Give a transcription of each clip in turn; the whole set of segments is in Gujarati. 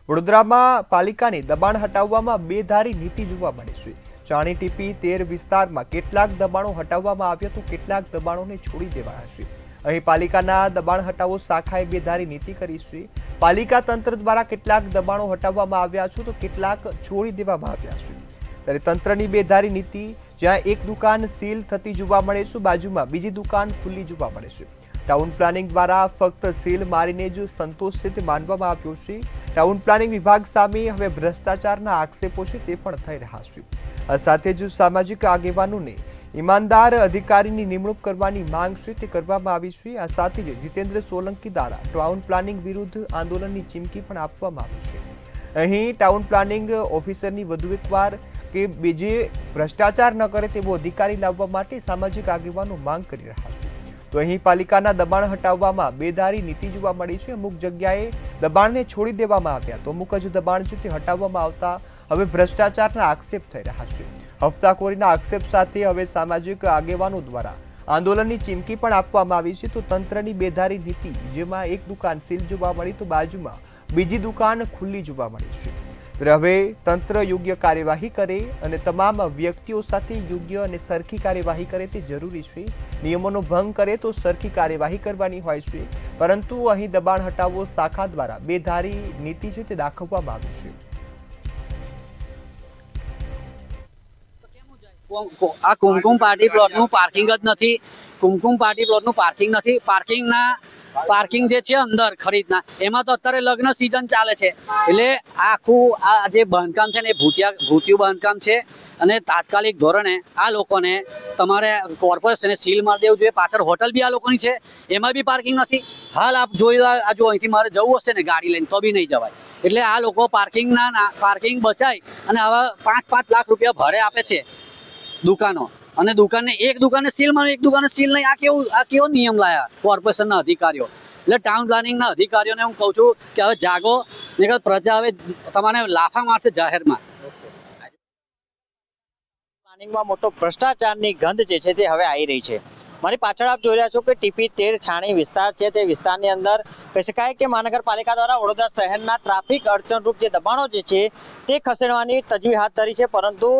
વડોદરામાં પાલિકાની દબાણ હટાવવામાં બેધારી નીતિ જોવા મળી છે। ચાણી ટીપી 13 વિસ્તારમાં કેટલાક દબાણો હટાવવામાં આવ્યા તો કેટલાક દબાણોને છોડી દેવાયા છે। અહીં પાલિકાના દબાણ હટાવો શાખાએ બેધારી નીતિ કરી છે। પાલિકા તંત્ર દ્વારા કેટલાક દબાણો હટાવવામાં આવ્યા છે તો કેટલાક છોડી દેવામાં આવ્યા છે। ત્યારે તંત્રની બેધારી નીતિ જ્યાં એક દુકાન સીલ થતી જોવા મળે છે, બાજુમાં બીજી દુકાન ખુલ્લી જોવા મળે છે। ટાઉન પ્લાનિંગ દ્વારા ફક્ત સીલ મારીને જ સંતોષિત માનવામાં આવ્યો છે। ટાઉન પ્લાનિંગ વિભાગ સામે હવે ભ્રષ્ટાચારના આક્ષેપો છે તે પણ થઈ રહ્યા છે। આ સાથે જ સામાજિક આગેવાનોને ઈમાનદાર અધિકારીની નિમણૂક કરવાની માંગ છે તે કરવામાં આવી છે। આ સાથે જ જીતેન્દ્ર સોલંકી દ્વારા ટાઉન પ્લાનિંગ વિરુદ્ધ આંદોલનની ચીમકી પણ આપવામાં આવી છે। અહીં ટાઉન પ્લાનિંગ ઓફિસરની વધુ એકવાર કે બીજે ભ્રષ્ટાચાર ન કરે તેવો અધિકારી લાવવા માટે સામાજિક આગેવાનો માંગ કરી રહ્યા છે। તો અહીં પાલિકાના દબાણ હટાવવામાં બેધારી નીતિ જોવા મળી છે। અમુક જગ્યાએ દબાણને છોડી દેવામાં આવ્યા તો અમુક જ દબાણ છે તે હટાવવામાં આવતા હવે ભ્રષ્ટાચારના આક્ષેપ થઈ રહ્યા છે। હપ્તાખોરીના આક્ષેપ સાથે હવે સામાજિક આગેવાનો દ્વારા આંદોલનની ચીમકી પણ આપવામાં આવી છે। તો તંત્રની બેધારી નીતિ જેમાં એક દુકાન સીલ જોવા મળી તો બાજુમાં બીજી દુકાન ખુલ્લી જોવા મળી છે। હવે તંત્ર યોગ્ય કાર્યવાહી કરે અને તમામ વ્યક્તિઓ સાથે યોગ્ય અને સરખી કાર્યવાહી કરે તે જરૂરી છે। નિયમોનો ભંગ કરે તો સરખી કાર્યવાહી કરવાની હોય છે, પરંતુ અહીં દબાણ હટાવો શાખા દ્વારા બેધારી નીતિ છે તે દાખવવામાં આવી છે। આ કુમકુમ પાર્ટી પ્લોટનું પાર્કિંગ જ નથી। કુમકુમ પાર્ટી પ્લોટનું પાર્કિંગ નથી। પાર્કિંગ જે છે અંદર ખરીદના એમાં તો અત્યારે લગ્ન સિઝન ચાલે છે, એટલે આખું આ જે બાંધકામ છે ને એ ભૂતિયું બાંધકામ છે અને તાત્કાલિક ધોરણે આ લોકોને તમારે કોર્પોરેશને સીલ મારી દેવું જોઈએ। પાછળ હોટલ બી આ લોકોની છે, એમાં બી પાર્કિંગ નથી। હાલ આપ જોઈ આ જો અહીંથી મારે જવું હશે ને ગાડી લઈને તો બી નહીં જવાય। એટલે આ લોકો પાર્કિંગ બચાય અને આવા 5-5 લાખ રૂપિયા ભાડે આપે છે દુકાનો, અને એક દુકાને સીલ મારે, એક દુકાને સીલ નહીં। આ કેવો નિયમ લાયા કોર્પોરેશનના અધિકારીઓ। એટલે ટાઉન પ્લાનિંગના અધિકારીઓને હું કહું છું કે હવે જાગો, નહીંતર પ્રજા હવે તમારે લાફા મારશે જાહેરમાં। પ્લાનિંગમાં મોટો ભ્રષ્ટાચારની ગંધ જે છે તે હવે આવી રહી છે। મારી પાછળ આપ જોઈ રહ્યા છો કે ટીપી 13 છાણી વિસ્તાર છે, તે વિસ્તારની અંદર કહી શકાય કે મહાનગરપાલિકા દ્વારા વડોદરા શહેરના ટ્રાફિક અડચણરૂપ જે દબાણો જે છે તે ખસેડવાની તજવીજ હાથ ધરી છે, પરંતુ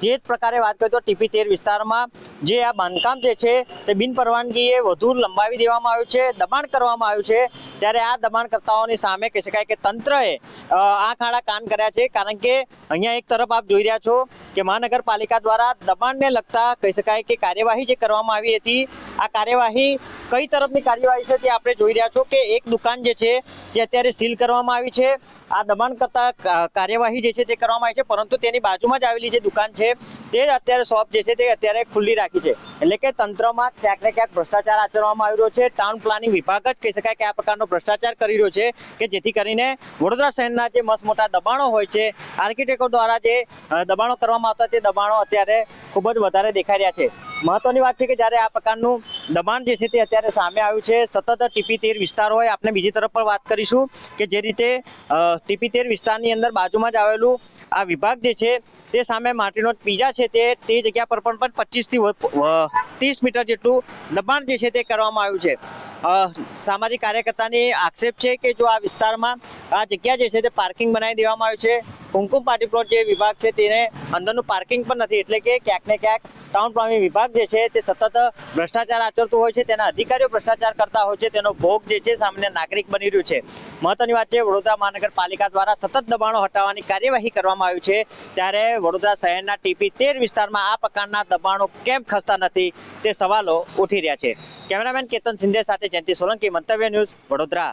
જે જ પ્રકારે વાત કરીએ તો ટીપી 13 વિસ્તારમાં જે આ બાંધકામ જે છે તે બિન પરવાનગીએ વધુ લંબાવી દેવામાં આવ્યું છે, દબાણ કરવામાં આવ્યું છે। ત્યારે આ દબાણકર્તાઓની સામે કહી શકાય કે તંત્રએ આંખ આડા કાન કર્યા છે, કારણ કે અહીંયા એક તરફ આપ જોઈ રહ્યા છો કે મહાનગરપાલિકા દ્વારા દબાણને લગતા કહી શકાય કે કાર્યવાહી જે કરવામાં આવી હતી, આ કાર્યવાહી કઈ તરફની કાર્યવાહી છે તે આપણે જોઈ રહ્યા છો કે એક દુકાન જે છે તે અત્યારે સીલ કરવામાં આવી છે। આ દબાણ કરતા કાર્યવાહી જે છે તે કરવામાં આવી છે, પરંતુ તેની બાજુમાં જ આવેલી જે દુકાન છે તે અત્યારે શોપ જે છે તે અત્યારે ખુલ્લી રાખી છે। એટલે કે તંત્રમાં ક્યાંક ને ક્યાંક ભ્રષ્ટાચાર આચરવામાં આવી રહ્યો છે। ટાઉન પ્લાનિંગ વિભાગ જ કહી શકાય કે આ પ્રકારનો ભ્રષ્ટાચાર કરી રહ્યો છે કે જેથી કરીને વડોદરા શહેરના જે મસ્ત મોટા દબાણો હોય છે, આર્કિટેક્ટો દ્વારા જે દબાણો કરવામાં આવતા તે દબાણો અત્યારે ખૂબ જ વધારે દેખાઈ રહ્યા છે। મહત્વની વાત છે કે જ્યારે આ પ્રકારનું દબાણ જે છે તે અત્યારે સામે આવ્યું છે, સતત ટીપી 13 વિસ્તાર હોય, આપણે બીજી તરફ પણ વાત કરીશું કે જે રીતે ટીપી 13 વિસ્તારની અંદર બાજુમાં જ આવેલું આ વિભાગ જે છે તે સામે માટીનો પીજા છે તે જગ્યા પર પણ 25 થી 30 મીટર જેટલું દબાણ જે છે તે કરવામાં આવ્યું છે। સામાજિક કાર્યકર્તાની આક્ષેપ છે કે જો આ વિસ્તારમાં આ જગ્યા જે છે તે પાર્કિંગ બનાવી દેવામાં આવ્યું છે। કુમકુમ પાર્ટી પ્લોટ જે વિભાગ છે તેને અંદરનું પાર્કિંગ પણ નથી, એટલે કે ક્યાંક ને ક્યાંક ટાઉન પ્લાનિંગ વિભાગ જે છે તે સતત ભ્રષ્ટાચાર આચરતું હોય છે, તેના અધિકારીઓ ભ્રષ્ટાચાર કરતા હોય છે, તેનો ભોગ જે છે સામાન્ય નાગરિક બની રહ્યું છે। મહત્વની વાત છે વડોદરા મહાનગરપાલિકા દ્વારા સતત દબાણો હટાવવાની કાર્યવાહી કરવામાં આવી છે, ત્યારે વડોદરા શહેરના ટીપી 13 વિસ્તારમાં આ પ્રકારના દબાણો કેમ ખસતા નથી તે સવાલો ઉઠી રહ્યા છે। કેમેરામેન કેતન સિંધે સાથે જયંતિ સોલંકી, મંતવ્ય ન્યૂઝ, વડોદરા।